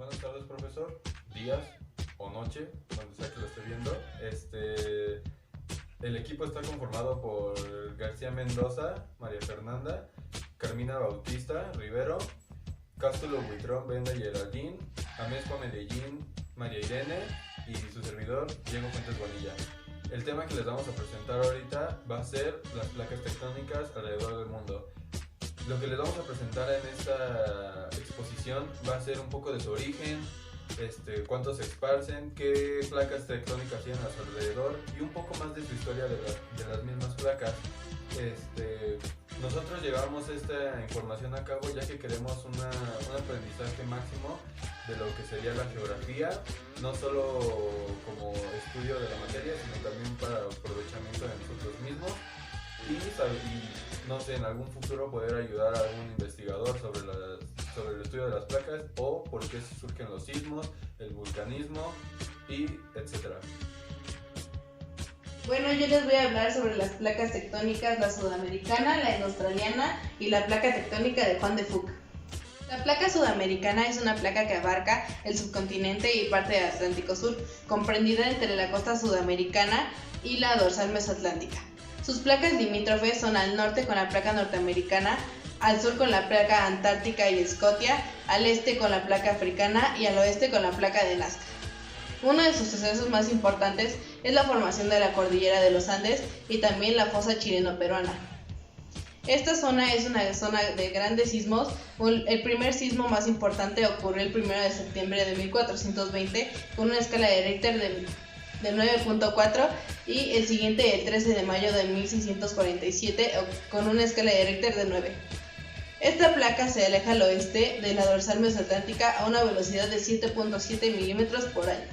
Buenas tardes, profesor. Días o noche, donde sea que lo esté viendo. El equipo está conformado por García Mendoza, María Fernanda, Carmina Bautista Rivero, Cástulo Buitrón, Brenda Geraldine, Amezcua Medellín, María Irene y su servidor, Diego Fuentes Bonilla. El tema que les vamos a presentar ahorita va a ser las placas tectónicas alrededor del mundo. Lo que les vamos a presentar en esta exposición va a ser un poco de su origen, cuántos se esparcen, qué placas tectónicas tienen a su alrededor y un poco más de su historia de las mismas placas. Nosotros llevamos esta información a cabo ya que queremos un aprendizaje máximo de lo que sería la geografía, no solo como estudio de la materia, sino también para aprovechamiento de nosotros mismos y no sé, en algún futuro poder ayudar a algún investigador sobre el estudio de las placas o por qué surgen los sismos, el vulcanismo y etcétera. Bueno, yo les voy a hablar sobre las placas tectónicas, la sudamericana, la australiana y la placa tectónica de Juan de Fuca. La placa sudamericana es una placa que abarca el subcontinente y parte del Atlántico Sur, comprendida entre la costa sudamericana y la dorsal mesoatlántica. Sus placas limítrofes son al norte con la placa norteamericana, al sur con la placa antártica y Escocia, al este con la placa africana y al oeste con la placa de Nazca. Uno de sus sucesos más importantes es la formación de la cordillera de los Andes y también la fosa chileno-peruana. Esta zona es una zona de grandes sismos. El primer sismo más importante ocurrió el 1 de septiembre de 1420 con una escala de Richter de 9.4 y el siguiente el 13 de mayo de 1647 con una escala de Richter de 9. Esta placa se aleja al oeste de la dorsal mesoatlántica a una velocidad de 7.7 milímetros por año.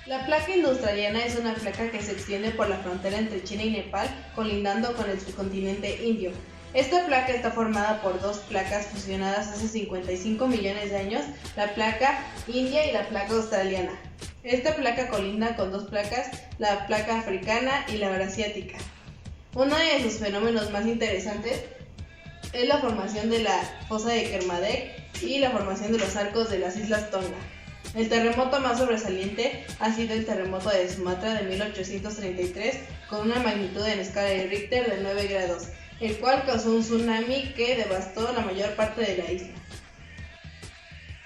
La placa indoaustraliana es una placa que se extiende por la frontera entre China y Nepal, colindando con el subcontinente indio. Esta placa está formada por dos placas fusionadas hace 55 millones de años, la placa india y la placa australiana. Esta placa colinda con dos placas, la placa africana y la eurasiática. Uno de sus fenómenos más interesantes es la formación de la fosa de Kermadec y la formación de los arcos de las islas Tonga. El terremoto más sobresaliente ha sido el terremoto de Sumatra de 1833 con una magnitud en escala de Richter de 9 grados, el cual causó un tsunami que devastó la mayor parte de la isla.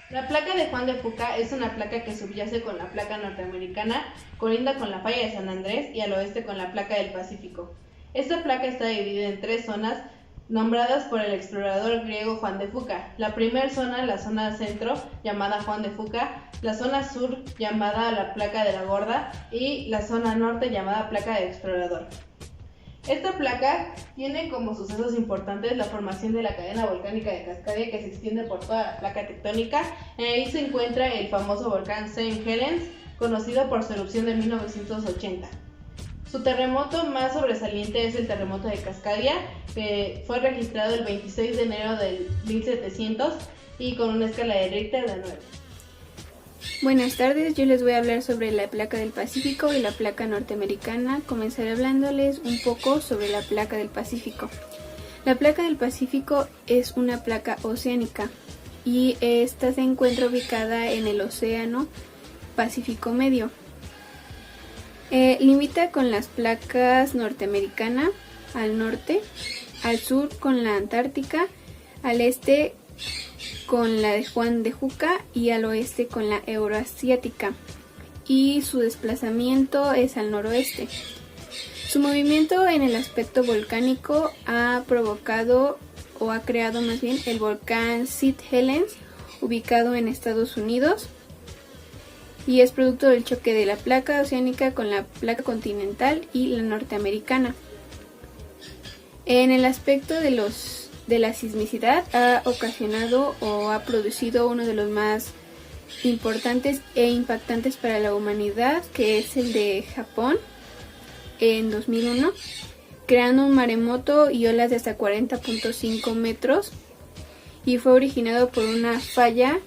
La placa de Juan de Fuca es una placa que subyace con la placa norteamericana, colinda con la falla de San Andrés y al oeste con la placa del Pacífico. Esta placa está dividida en tres zonas nombradas por el explorador griego Juan de Fuca. La primera zona, la zona centro, llamada Juan de Fuca, la zona sur, llamada la placa de la Gorda, y la zona norte, llamada placa del explorador. Esta placa tiene como sucesos importantes la formación de la cadena volcánica de Cascadia que se extiende por toda la placa tectónica. Ahí se encuentra el famoso volcán St. Helens, conocido por su erupción de 1980. Su terremoto más sobresaliente es el terremoto de Cascadia, que fue registrado el 26 de enero del 1700 y con una escala de Richter de 9. Buenas tardes, yo les voy a hablar sobre la placa del Pacífico y la placa norteamericana. Comenzaré hablándoles un poco sobre la placa del Pacífico. La placa del Pacífico es una placa oceánica y esta se encuentra ubicada en el Océano Pacífico Medio. Limita con las placas norteamericana al norte, al sur con la Antártica, al este con la de Juan de Fuca y al oeste con la Eurasiática, y su desplazamiento es al noroeste. Su movimiento en el aspecto volcánico ha provocado o ha creado más bien el volcán St. Helens, ubicado en Estados Unidos, y es producto del choque de la placa oceánica con la placa continental y la norteamericana. En el aspecto de la sismicidad ha ocasionado o ha producido uno de los más importantes e impactantes para la humanidad, que es el de Japón en 2001, creando un maremoto y olas de hasta 40.5 metros, y fue originado por una falla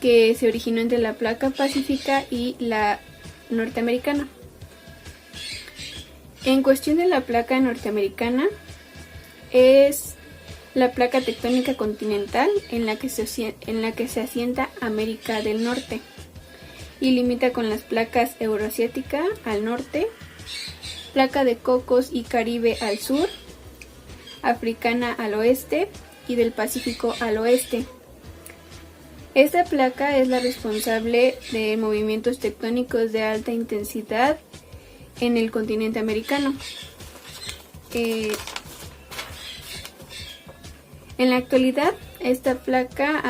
que se originó entre la placa pacífica y la norteamericana. En cuestión de la placa norteamericana, es la placa tectónica continental en la que se asienta América del Norte y limita con las placas euroasiática al norte, placa de Cocos y Caribe al sur, africana al oeste y del Pacífico al oeste. Esta placa es la responsable de movimientos tectónicos de alta intensidad en el continente americano. En la actualidad, esta placa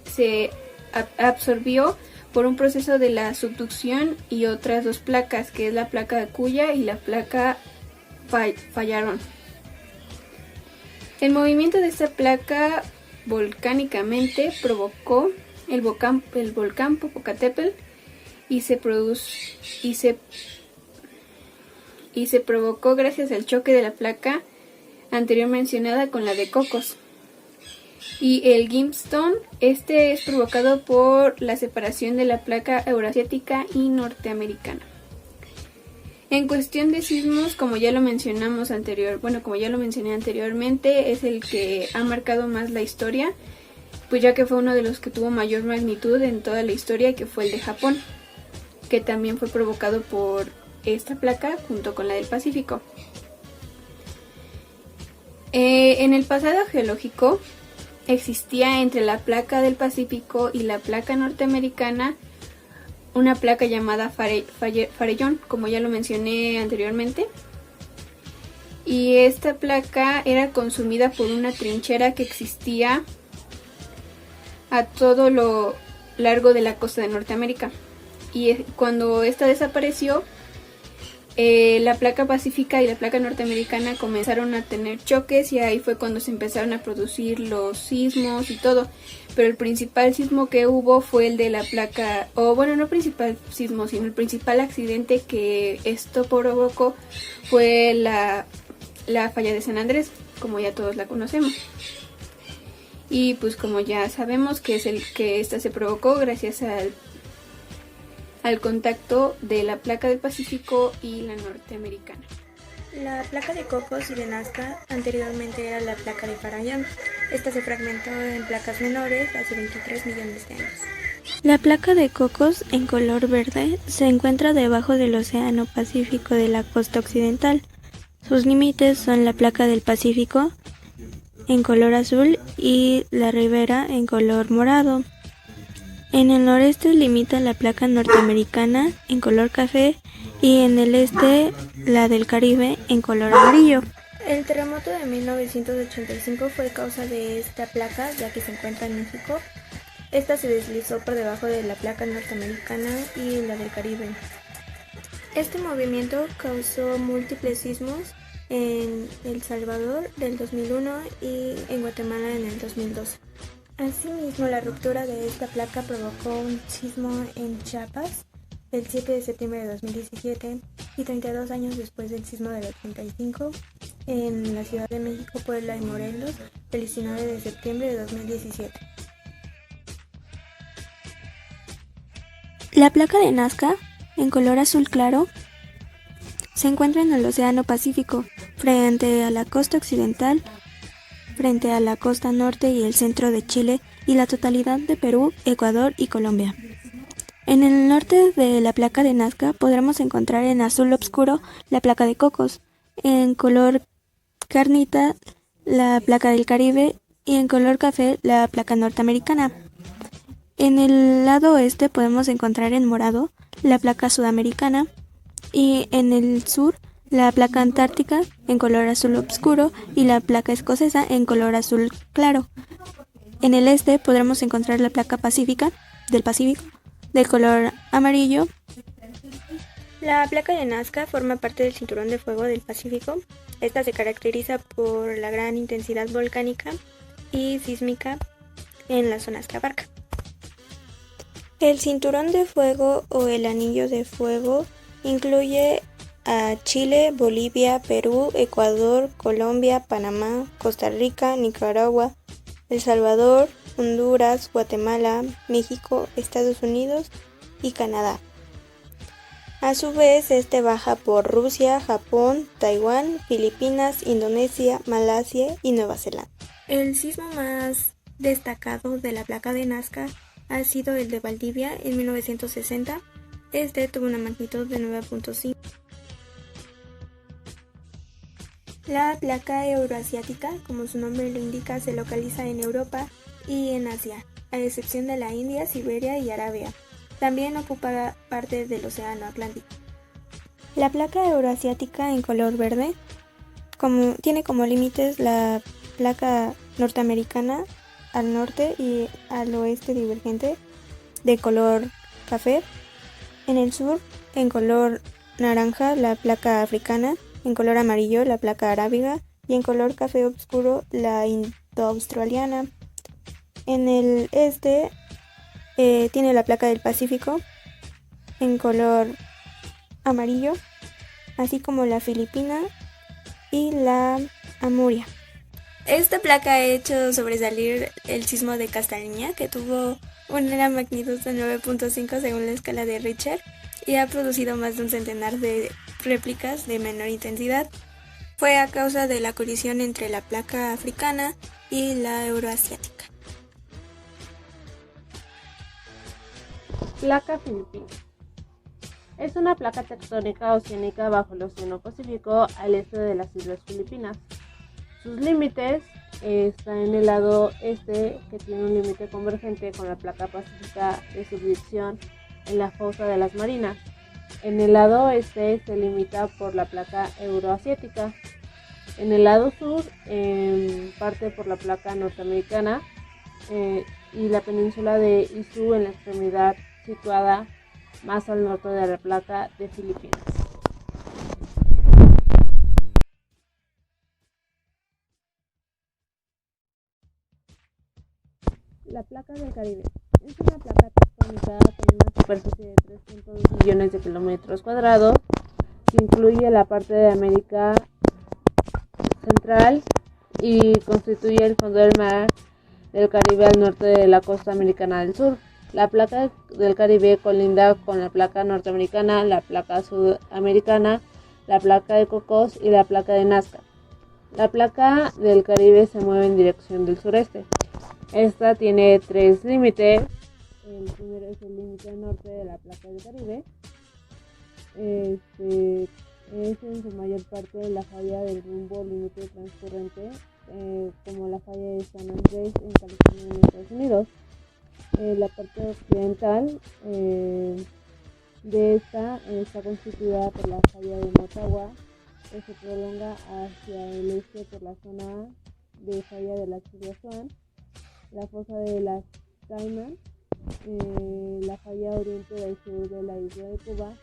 se absorbió por un proceso de la subducción y otras dos placas, que es la placa de Cuya y la placa Fallaron. El movimiento de esta placa volcánicamente provocó el volcán Popocatépetl y se provocó gracias al choque de la placa anterior mencionada con la de Cocos. Y el Gimstone, este es provocado por la separación de la placa euroasiática y norteamericana. En cuestión de sismos, como ya lo mencioné anteriormente, es el que ha marcado más la historia, pues ya que fue uno de los que tuvo mayor magnitud en toda la historia, que fue el de Japón, que también fue provocado por esta placa junto con la del Pacífico. En el pasado geológico existía entre la placa del Pacífico y la placa norteamericana una placa llamada Farellón, como ya lo mencioné anteriormente. Y esta placa era consumida por una trinchera que existía a todo lo largo de la costa de Norteamérica. Y cuando esta desapareció, la placa pacífica y la placa norteamericana comenzaron a tener choques y ahí fue cuando se empezaron a producir los sismos y todo. Pero el principal sismo que hubo fue el de la placa, no principal sismo, sino el principal accidente que esto provocó fue la falla de San Andrés, como ya todos la conocemos. Y pues como ya sabemos que es el que esta se provocó gracias al contacto de la placa del Pacífico y la norteamericana. La placa de Cocos y de Nazca anteriormente era la placa de Farallón. Esta se fragmentó en placas menores hace 23 millones de años. La placa de Cocos, en color verde, se encuentra debajo del Océano Pacífico de la costa occidental. Sus límites son la placa del Pacífico, en color azul, y la ribera, en color morado. En el noreste limita la placa norteamericana, en color café, y en el este la del Caribe, en color amarillo. El terremoto de 1985 fue causa de esta placa, ya que se encuentra en México. Esta se deslizó por debajo de la placa norteamericana y la del Caribe. Este movimiento causó múltiples sismos en El Salvador del 2001 y en Guatemala en el 2012. Asimismo, la ruptura de esta placa provocó un sismo en Chiapas el 7 de septiembre de 2017 y 32 años después del sismo del 85 en la Ciudad de México, Puebla y Morelos el 19 de septiembre de 2017. La placa de Nazca, en color azul claro, se encuentra en el Océano Pacífico, frente a la costa occidental, frente a la costa norte y el centro de Chile y la totalidad de Perú, Ecuador y Colombia. En el norte de la placa de Nazca podremos encontrar en azul oscuro la placa de Cocos, en color carnita la placa del Caribe y en color café la placa norteamericana. En el lado oeste podemos encontrar en morado la placa sudamericana y en el sur la placa antártica en color azul oscuro y la placa escocesa en color azul claro. En el este podremos encontrar la placa pacífica del Pacífico de color amarillo. La placa de Nazca forma parte del cinturón de fuego del Pacífico. Esta se caracteriza por la gran intensidad volcánica y sísmica en las zonas que abarca. El cinturón de fuego o el anillo de fuego incluye a Chile, Bolivia, Perú, Ecuador, Colombia, Panamá, Costa Rica, Nicaragua, El Salvador, Honduras, Guatemala, México, Estados Unidos y Canadá. A su vez, este baja por Rusia, Japón, Taiwán, Filipinas, Indonesia, Malasia y Nueva Zelanda. El sismo más destacado de la placa de Nazca ha sido el de Valdivia en 1960. Este tuvo una magnitud de 9.5. La placa euroasiática, como su nombre lo indica, se localiza en Europa y en Asia, a excepción de la India, Siberia y Arabia. También ocupa parte del Océano Atlántico. La placa euroasiática en color verde tiene como límites la placa norteamericana al norte y al oeste divergente de color café. En el sur, en color naranja, la placa africana, en color amarillo, la placa arábiga y en color café oscuro, la indo-australiana. En el este tiene la placa del Pacífico en color amarillo, así como la filipina y la amuria. Esta placa ha hecho sobresalir el sismo de Castaña, que tuvo una magnitud de 9.5 según la escala de Richter, y ha producido más de un centenar de réplicas de menor intensidad. Fue a causa de la colisión entre la placa africana y la euroasiática. Placa filipina. Es una placa tectónica oceánica bajo el Océano Pacífico al este de las Islas Filipinas. Sus límites están en el lado este, que tiene un límite convergente con la placa pacífica de subducción en la fosa de las Marinas. En el lado oeste se limita por la placa euroasiática. En el lado sur parte por la placa norteamericana y la península de Izu en la extremidad situada más al norte de la placa de Filipinas. La placa del Caribe es una placa tectónica con una superficie de 3.2 millones de kilómetros cuadrados que incluye la parte de América Central y constituye el fondo del mar del Caribe al norte de la costa americana del sur. La placa del Caribe colinda con la placa norteamericana, la placa sudamericana, la placa de Cocos y la placa de Nazca. La placa del Caribe se mueve en dirección del sureste. Esta tiene tres límites. El primero es el límite norte de la placa del Caribe. Es en su mayor parte la falla del rumbo límite transcurrente, como la falla de San Andrés en California, en Estados Unidos. La parte occidental de esta está constituida por la falla de Motagua, que se prolonga hacia el este por la zona de falla de las Islas Swan, la fosa de las Caimán, la falla oriente del sur de la isla de Cuba,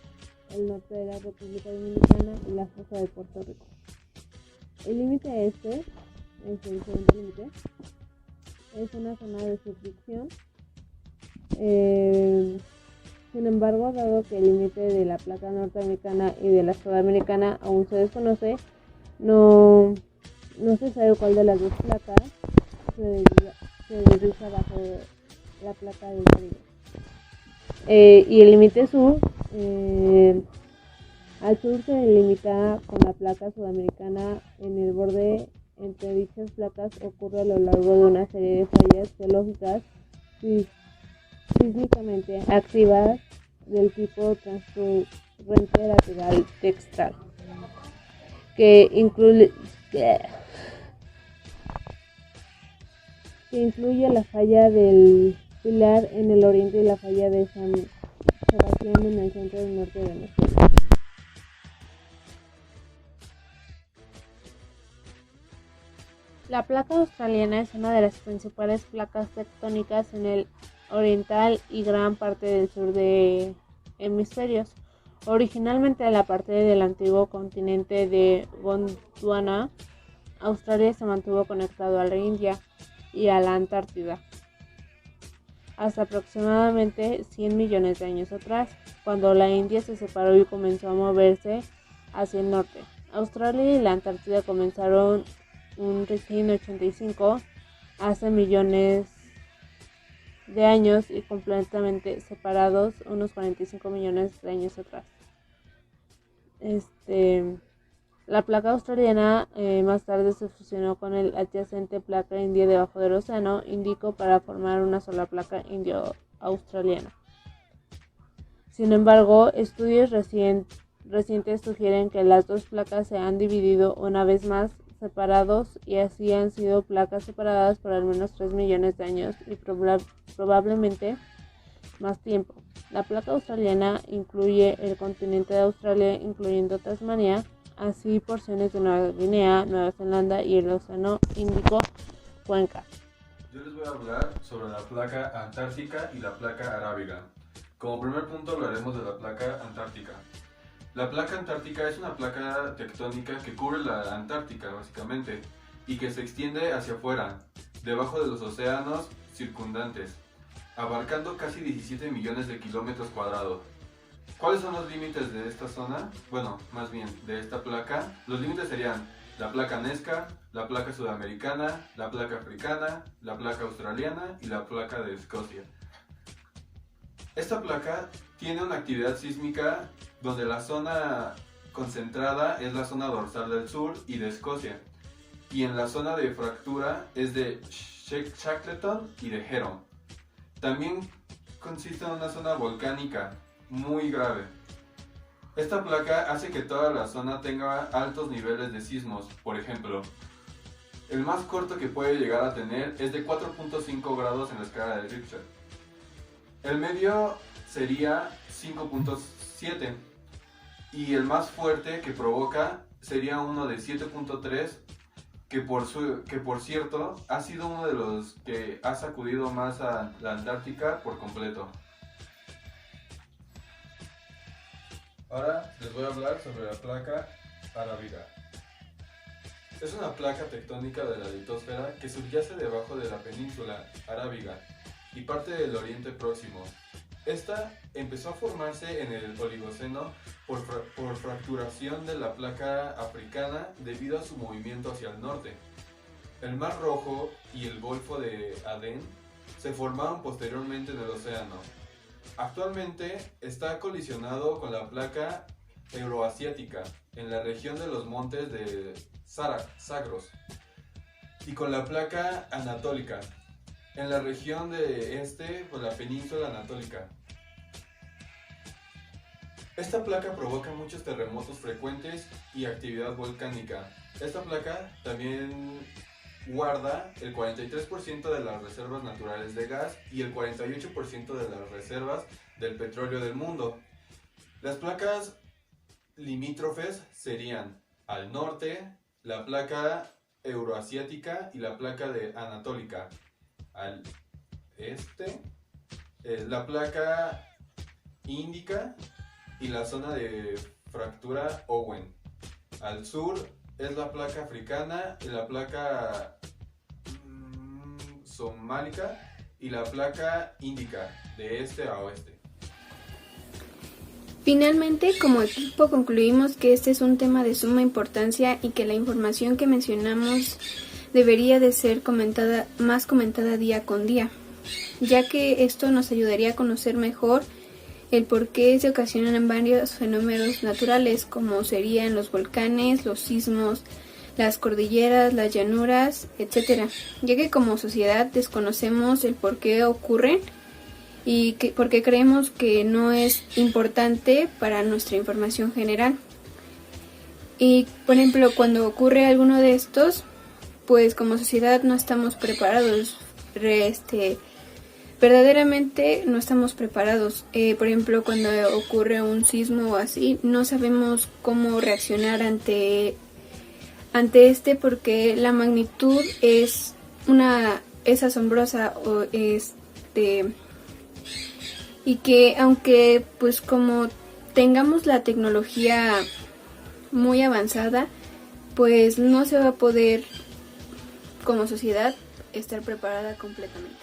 el norte de la República Dominicana y la fosa de Puerto Rico. El límite este es el segundo límite, es una zona de subducción. Sin embargo, dado que el límite de la placa norteamericana y de la sudamericana aún se desconoce, no se sabe cuál de las dos placas se desliza bajo la placa del Caribe. Y el límite sur, al sur se delimita con la placa sudamericana. En el borde entre dichas placas ocurre a lo largo de una serie de fallas geológicas sísmicamente activas del tipo transcurrente lateral dextral, que incluye la falla del Pilar en el oriente y la falla de San Sebastián en el centro del norte de Venezuela. La placa australiana es una de las principales placas tectónicas en el oriental y gran parte del sur de hemisferios. Originalmente en la parte del antiguo continente de Gondwana, Australia se mantuvo conectado a la India y a la Antártida hasta aproximadamente 100 millones de años atrás, cuando la India se separó y comenzó a moverse hacia el norte. Australia y la Antártida comenzaron un 1985 hace millones de años y completamente separados unos 45 millones de años atrás. La placa australiana más tarde se fusionó con el adyacente placa india debajo del océano Índico para formar una sola placa indio-australiana. Sin embargo, estudios recientes sugieren que las dos placas se han dividido una vez más separados y así han sido placas separadas por al menos 3 millones de años y probablemente más tiempo. La placa australiana incluye el continente de Australia, incluyendo Tasmania, así porciones de Nueva Guinea, Nueva Zelanda y el Océano Índico Cuenca. Yo les voy a hablar sobre la placa antártica y la placa arábiga. Como primer punto hablaremos de la placa antártica. La placa antártica es una placa tectónica que cubre la Antártica, básicamente, y que se extiende hacia afuera, debajo de los océanos circundantes, abarcando casi 17 millones de kilómetros cuadrados. ¿Cuáles son los límites de esta zona? Bueno, más bien, de esta placa. Los límites serían la placa Nazca, la placa sudamericana, la placa africana, la placa australiana y la placa de Escocia. Esta placa tiene una actividad sísmica donde la zona concentrada es la zona dorsal del sur y de Escocia, y en la zona de fractura es de Shackleton y de Heron. También consiste en una zona volcánica muy grave. Esta placa hace que toda la zona tenga altos niveles de sismos. Por ejemplo, el más corto que puede llegar a tener es de 4.5 grados en la escala de Richter. El medio sería 5.7 y el más fuerte que provoca sería uno de 7.3, que por cierto ha sido uno de los que ha sacudido más a la Antártica por completo. Ahora les voy a hablar sobre la placa arábiga. Es una placa tectónica de la litosfera que subyace debajo de la península arábiga y parte del Oriente Próximo. Esta empezó a formarse en el Oligoceno por fracturación de la placa africana debido a su movimiento hacia el norte. El Mar Rojo y el Golfo de Adén se formaron posteriormente en el océano. Actualmente está colisionado con la placa euroasiática en la región de los montes de Zagros y con la placa anatólica en la región de la península anatólica. Esta placa provoca muchos terremotos frecuentes y actividad volcánica. Esta placa también guarda el 43% de las reservas naturales de gas y el 48% de las reservas del petróleo del mundo. Las placas limítrofes serían al norte la placa euroasiática y la placa anatólica. Al este, la placa índica y la zona de fractura Owen. Al sur es la placa africana y la placa somálica y la placa índica, de este a oeste. Finalmente, como equipo concluimos que este es un tema de suma importancia y que la información que mencionamos debería de ser más comentada día con día, ya que esto nos ayudaría a conocer mejor el por qué se ocasionan varios fenómenos naturales, como serían los volcanes, los sismos, las cordilleras, las llanuras, etc., ya que como sociedad desconocemos el por qué ocurren y por qué creemos que no es importante para nuestra información general. Y, por ejemplo, cuando ocurre alguno de estos, pues como sociedad no estamos preparados, verdaderamente no estamos preparados. Por ejemplo, cuando ocurre un sismo o así, no sabemos cómo reaccionar ante porque la magnitud es asombrosa y que aunque pues como tengamos la tecnología muy avanzada, pues no se va a poder como sociedad estar preparada completamente.